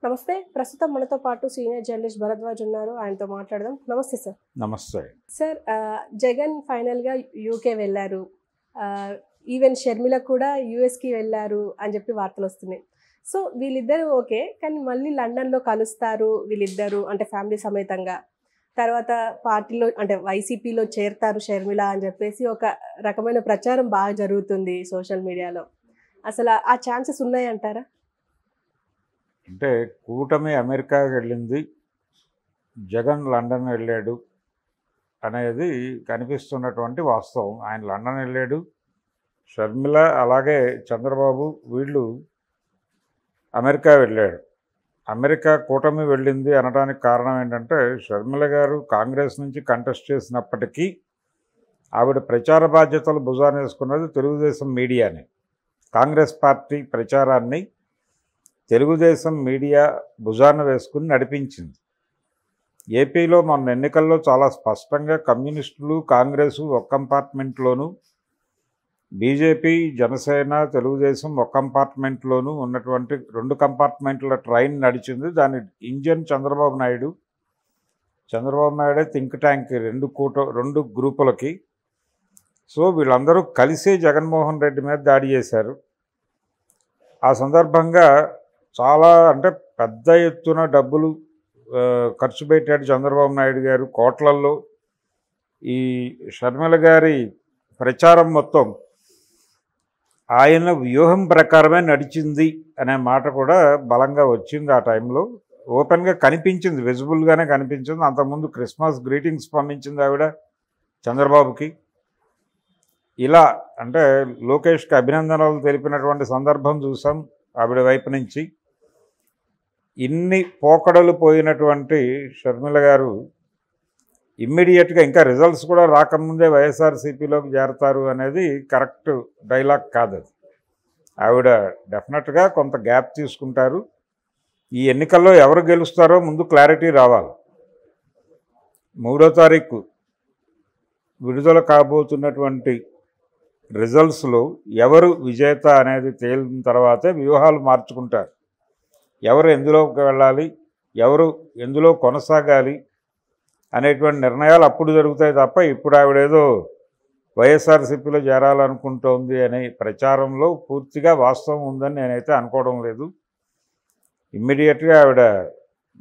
నమస్తే. ప్రస్తుతం మనతో పాటు సీనియర్ జర్నలిస్ట్ భరద్వాజ్ ఉన్నారు. ఆయనతో మాట్లాడదాం. నమస్తే సార్. నమస్తే. సార్ జగన్ ఫైనల్‌గా యూకే వెళ్లారు. ఈవెన్ షర్మిల కూడా యూఎస్‌కి వెళ్లారు అని చెప్పి వార్తలొస్తున్నాయి. సో వీళ్ళిద్దరూ ఓకే. కానీ మళ్ళీ లండన్‌లో కలుస్తారు వీళ్ళిద్దరూ అంటే ఫ్యామిలీ సమేతంగా. తర్వాత పార్టీలో అంటే వైసీపీలో చేరతారు షర్మిల అని చెప్పేసి ఒక రకమైన ప్రచారం బాగా జరుగుతుంది సోషల్ మీడియాలో. అసలు ఆ ఛాన్సెస్ ఉన్నాయంటారా? అంటే కూటమి అమెరికాకి వెళ్ళింది, జగన్ లండన్ వెళ్ళాడు అనేది కనిపిస్తున్నటువంటి వాస్తవం. ఆయన లండన్ వెళ్ళాడు, షర్మిల అలాగే చంద్రబాబు వీళ్ళు అమెరికా వెళ్ళాడు. అమెరికా కూటమి వెళ్ళింది అనడానికి కారణం ఏంటంటే, షర్మిల గారు కాంగ్రెస్ నుంచి కంటెస్ట్ చేసినప్పటికీ ఆవిడ ప్రచార బాధ్యతలు భుజాన వేసుకున్నది తెలుగుదేశం మీడియాని. కాంగ్రెస్ పార్టీ ప్రచారాన్ని తెలుగుదేశం మీడియా భుజాన వేసుకుని నడిపించింది. ఏపీలో మొన్న ఎన్నికల్లో చాలా స్పష్టంగా కమ్యూనిస్టులు కాంగ్రెసు ఒక కంపార్ట్మెంట్లోనూ, బీజేపీ జనసేన తెలుగుదేశం ఒక కంపార్ట్మెంట్లోనూ ఉన్నటువంటి 2 కంపార్ట్మెంట్ల ట్రైన్ నడిచింది. దాని ఇంజన్ చంద్రబాబు నాయుడు. చంద్రబాబు నాయుడే థింక్ ట్యాంక్ 2 గ్రూపులకి. సో వీళ్ళందరూ కలిసి జగన్మోహన్ రెడ్డి మీద దాడి చేశారు. ఆ సందర్భంగా చాలా అంటే పెద్ద ఎత్తున డబ్బులు ఖర్చు పెట్టాడు చంద్రబాబు నాయుడు గారు కోట్లల్లో. ఈ షర్మిల గారి ప్రచారం మొత్తం ఆయన వ్యూహం ప్రకారమే నడిచింది అనే మాట కూడా బలంగా వచ్చింది. ఆ టైంలో ఓపెన్గా కనిపించింది, విజిబుల్గానే కనిపించింది. అంతకుముందు క్రిస్మస్ గ్రీటింగ్స్ పంపించింది ఆవిడ చంద్రబాబుకి. ఇలా అంటే లోకేష్కి అభినందనలు తెలిపినటువంటి సందర్భం చూసాం ఆవిడ వైపు నుంచి. ఇన్ని పోకడలు పోయినటువంటి షర్మిల గారు ఇమ్మీడియట్గా ఇంకా రిజల్ట్స్ కూడా రాకముందే వైఎస్ఆర్సీపీలోకి చేరతారు అనేది కరెక్ట్ డైలాగ్ కాదు. అది ఆవిడ డెఫినెట్గా కొంత గ్యాప్ తీసుకుంటారు. ఈ ఎన్నికల్లో ఎవరు గెలుస్తారో ముందు క్లారిటీ రావాలి. 3వ తారీఖు విడుదల కాబోతున్నటువంటి రిజల్ట్స్లో ఎవరు విజేత అనేది తేలిన తర్వాతే వ్యూహాలు మార్చుకుంటారు. ఎవరు ఎందులోకి వెళ్ళాలి, ఎవరు ఎందులో కొనసాగాలి అనేటువంటి నిర్ణయాలు అప్పుడు జరుగుతాయి తప్ప ఇప్పుడు ఆవిడేదో వైఎస్ఆర్సీపీలో చేరాలనుకుంటోంది అనే ప్రచారంలో పూర్తిగా వాస్తవం ఉందని నేనైతే అనుకోవడం లేదు. ఇమ్మీడియట్గా ఆవిడ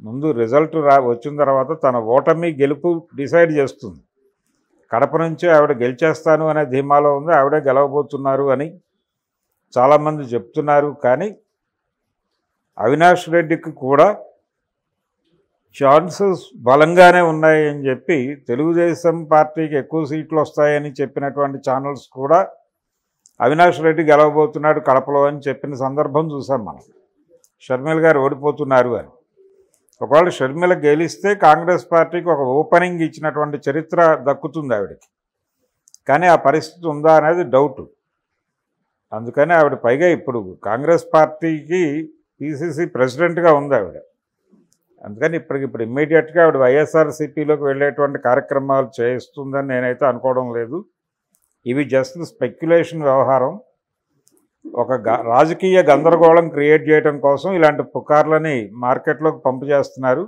ముందు రిజల్ట్ వచ్చిన తర్వాత తన ఓటమి గెలుపు డిసైడ్ చేస్తుంది. కడప నుంచి ఆవిడ గెలిచేస్తాను అనే ధీమాలో ఉంది. ఆవిడే గెలవబోతున్నారు అని చాలామంది చెప్తున్నారు. కానీ అవినాష్ రెడ్డికి కూడా ఛాన్సెస్ బలంగానే ఉన్నాయని చెప్పి తెలుగుదేశం పార్టీకి ఎక్కువ సీట్లు వస్తాయని చెప్పినటువంటి ఛానల్స్ కూడా అవినాష్ రెడ్డి గెలవబోతున్నాడు కడపలో అని చెప్పిన సందర్భం చూసాం మనం. షర్మిల గారు ఓడిపోతున్నారు అని. ఒకవేళ షర్మిల గెలిస్తే కాంగ్రెస్ పార్టీకి ఒక ఓపెనింగ్ ఇచ్చినటువంటి చరిత్ర దక్కుతుంది ఆవిడకి. కానీ ఆ పరిస్థితి ఉందా అనేది డౌట్. అందుకని ఆవిడ పైగా ఇప్పుడు కాంగ్రెస్ పార్టీకి పిసిసి ప్రెసిడెంట్గా ఉంది ఆవిడ. అందుకని ఇప్పుడు ఇమ్మీడియట్గా ఆవిడ వైఎస్ఆర్సీపీలోకి వెళ్ళేటువంటి కార్యక్రమాలు చేస్తుందని నేనైతే అనుకోవడం లేదు. ఇవి జస్ట్ స్పెక్యులేషన్ వ్యవహారం. ఒక రాజకీయ గందరగోళం క్రియేట్ చేయడం కోసం ఇలాంటి పుకార్లని మార్కెట్లోకి పంపు చేస్తున్నారు.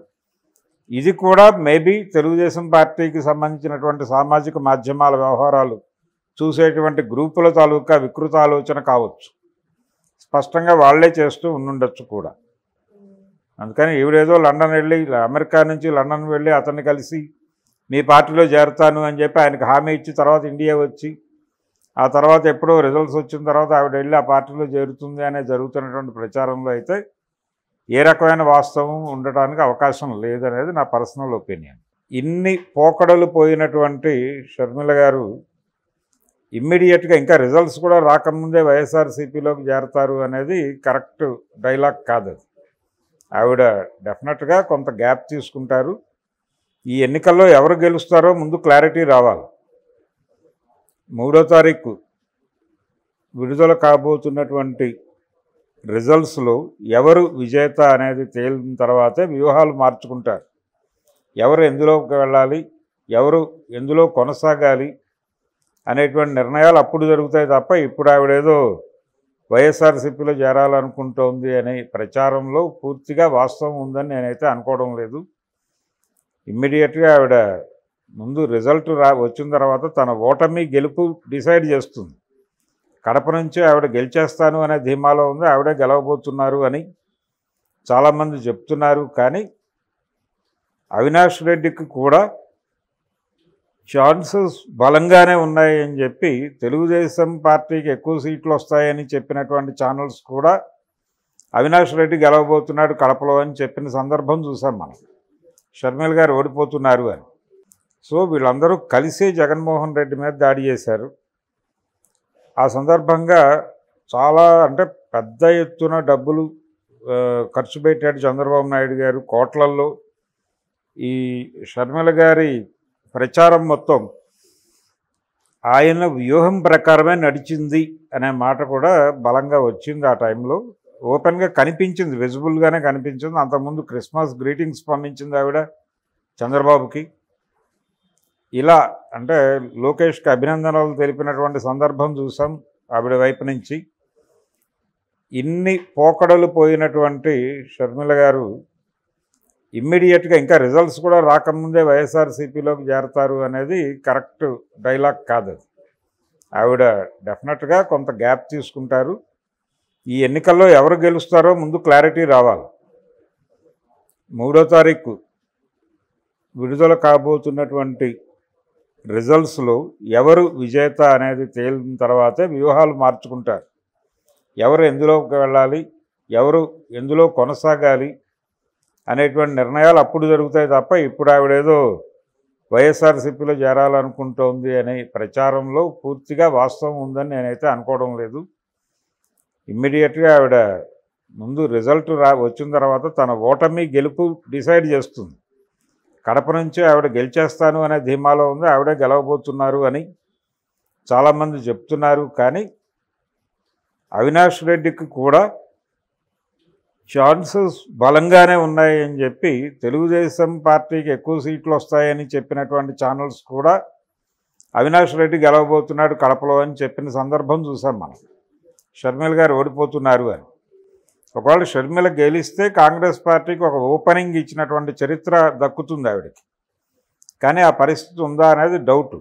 ఇది కూడా మేబీ తెలుగుదేశం పార్టీకి సంబంధించినటువంటి సామాజిక మాధ్యమాల వ్యవహారాలు చూసేటువంటి గ్రూపుల తాలూకా వికృత ఆలోచన కావచ్చు. స్పష్టంగా వాళ్లే చేస్తూ ఉండుండొచ్చు కూడా. అందుకని ఈవిడేదో లండన్ వెళ్ళి అమెరికా నుంచి లండన్ వెళ్ళి అతన్ని కలిసి మీ పార్టీలో చేరుతాను అని చెప్పి ఆయనకు హామీ ఇచ్చి తర్వాత ఇండియా వచ్చి ఆ తర్వాత ఎప్పుడో రిజల్ట్స్ వచ్చిన తర్వాత ఆవిడ వెళ్ళి ఆ పార్టీలో చేరుతుంది అనే జరుగుతున్నటువంటి ప్రచారంలో అయితే ఏ రకమైన వాస్తవం ఉండటానికి అవకాశం లేదనేది నా పర్సనల్ ఒపీనియన్. ఇన్ని పోకడలు పోయినటువంటి షర్మిల గారు ఇమ్మీడియట్గా ఇంకా రిజల్ట్స్ కూడా రాకముందే వైఎస్ఆర్సీపీలోకి చేరతారు అనేది కరెక్ట్ డైలాగ్ కాదు. అది ఆవిడ డెఫినెట్గా కొంత గ్యాప్ తీసుకుంటారు. ఈ ఎన్నికల్లో ఎవరు గెలుస్తారో ముందు క్లారిటీ రావాలి. 3వ తారీఖు విడుదల కాబోతున్నటువంటి రిజల్ట్స్లో ఎవరు విజేత అనేది తేలిన తర్వాతే వ్యూహాలు మార్చుకుంటారు. ఎవరు ఎందులోకి వెళ్ళాలి, ఎవరు ఎందులో కొనసాగాలి అనేటువంటి నిర్ణయాలు అప్పుడు జరుగుతాయి తప్ప ఇప్పుడు ఆవిడేదో వైఎస్ఆర్సీపీలో చేరాలనుకుంటోంది అనే ప్రచారంలో పూర్తిగా వాస్తవం ఉందని నేనైతే అనుకోవడం లేదు. ఇమ్మీడియట్గా ఆవిడ ముందు రిజల్ట్ వచ్చిన తర్వాత తన ఓటమి గెలుపు డిసైడ్ చేస్తుంది. కడప నుంచి ఆవిడ గెలిచేస్తాను అనే ధీమాలో ఉంది. ఆవిడే గెలవబోతున్నారు అని చాలామంది చెప్తున్నారు. కానీ అవినాష్ రెడ్డికి కూడా ఛాన్సెస్ బలంగానే ఉన్నాయి అని చెప్పి తెలుగుదేశం పార్టీకి ఎక్కువ సీట్లు వస్తాయని చెప్పినటువంటి ఛానల్స్ కూడా అవినాష్ రెడ్డి గెలవబోతున్నాడు కడపలో అని చెప్పిన సందర్భం చూసాం మనం. షర్మిల గారు ఓడిపోతున్నారు అని. సో వీళ్ళందరూ కలిసి జగన్మోహన్ రెడ్డి మీద దాడి చేశారు. ఆ సందర్భంగా చాలా అంటే పెద్ద ఎత్తున డబ్బులు ఖర్చు పెట్టాడు చంద్రబాబు నాయుడు గారు కోట్లల్లో. ఈ షర్మిల గారి ప్రచారం మొత్తం ఆయన వ్యూహం ప్రకారమే నడిచింది అనే మాట కూడా బలంగా వచ్చింది. ఆ టైంలో ఓపెన్గా కనిపించింది, విజిబుల్గానే కనిపించింది. అంతకుముందు క్రిస్మస్ గ్రీటింగ్స్ పంపించింది ఆవిడ చంద్రబాబుకి. ఇలా అంటే లోకేష్కి అభినందనలు తెలిపినటువంటి సందర్భం చూసాం ఆవిడ వైపు నుంచి. ఇన్ని పోకడలు పోయినటువంటి షర్మిల గారు ఇమ్మీడియట్గా ఇంకా రిజల్ట్స్ కూడా రాకముందే వైఎస్ఆర్సీపీలోకి చేరతారు అనేది కరెక్ట్ డైలాగ్ కాదు. ఆవిడ డెఫినెట్గా కొంత గ్యాప్ తీసుకుంటారు. ఈ ఎన్నికల్లో ఎవరు గెలుస్తారో ముందు క్లారిటీ రావాలి. 3వ తారీఖు విడుదల కాబోతున్నటువంటి రిజల్ట్స్లో ఎవరు విజేత అనేది తేలిన తర్వాతే వ్యూహాలు మార్చుకుంటారు. ఎవరు ఎందులోకి వెళ్ళాలి, ఎవరు ఎందులో కొనసాగాలి అనేటువంటి నిర్ణయాలు అప్పుడు జరుగుతాయి తప్ప ఇప్పుడు ఆవిడేదో వైఎస్ఆర్సీపీలో చేరాలనుకుంటోంది అనే ప్రచారంలో పూర్తిగా వాస్తవం ఉందని నేనైతే అనుకోవడం లేదు. ఇమ్మీడియట్గా ఆవిడ ముందు రిజల్ట్ వచ్చిన తర్వాత తన ఓటమి గెలుపు డిసైడ్ చేస్తుంది. కడప నుంచి ఆవిడ గెలిచేస్తాను అనే ధీమాలో ఉంది. ఆవిడే గెలవబోతున్నారు అని చాలామంది చెప్తున్నారు. కానీ అవినాష్ రెడ్డికి కూడా ఛాన్సెస్ బలంగానే ఉన్నాయి అని చెప్పి తెలుగుదేశం పార్టీకి ఎక్కువ సీట్లు వస్తాయని చెప్పినటువంటి ఛానల్స్ కూడా అవినాష్ రెడ్డి గెలవబోతున్నాడు కడపలో అని చెప్పిన సందర్భం చూసాం మనం. షర్మిల గారు ఓడిపోతున్నారు అని. ఒకవేళ షర్మిల గెలిస్తే కాంగ్రెస్ పార్టీకి ఒక ఓపెనింగ్ ఇచ్చినటువంటి చరిత్ర దక్కుతుంది ఆవిడకి. కానీ ఆ పరిస్థితి ఉందా అనేది డౌట్.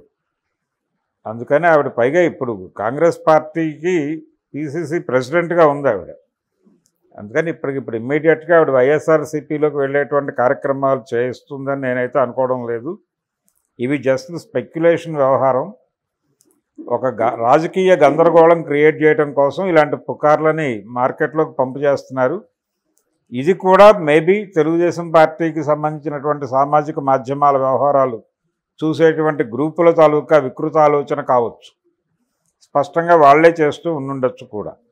అందుకని ఆవిడ పైగా ఇప్పుడు కాంగ్రెస్ పార్టీకి పిసిసి ప్రెసిడెంట్గా ఉంది ఆవిడ. అందుకని ఇప్పుడు ఇమ్మీడియట్గా ఆవిడ వైఎస్ఆర్సీపీలోకి వెళ్ళేటువంటి కార్యక్రమాలు చేస్తుందని నేనైతే అనుకోవడం లేదు. ఇవి జస్ట్ స్పెక్యులేషన్ వ్యవహారం. ఒక రాజకీయ గందరగోళం క్రియేట్ చేయడం కోసం ఇలాంటి పుకార్లని మార్కెట్లోకి పంపు చేస్తున్నారు. ఇది కూడా మేబీ తెలుగుదేశం పార్టీకి సంబంధించినటువంటి సామాజిక మాధ్యమాల వ్యవహారాలు చూసేటువంటి గ్రూపుల తాలూకా వికృత ఆలోచన కావచ్చు. స్పష్టంగా వాళ్లే చేస్తూ ఉండుండొచ్చు కూడా.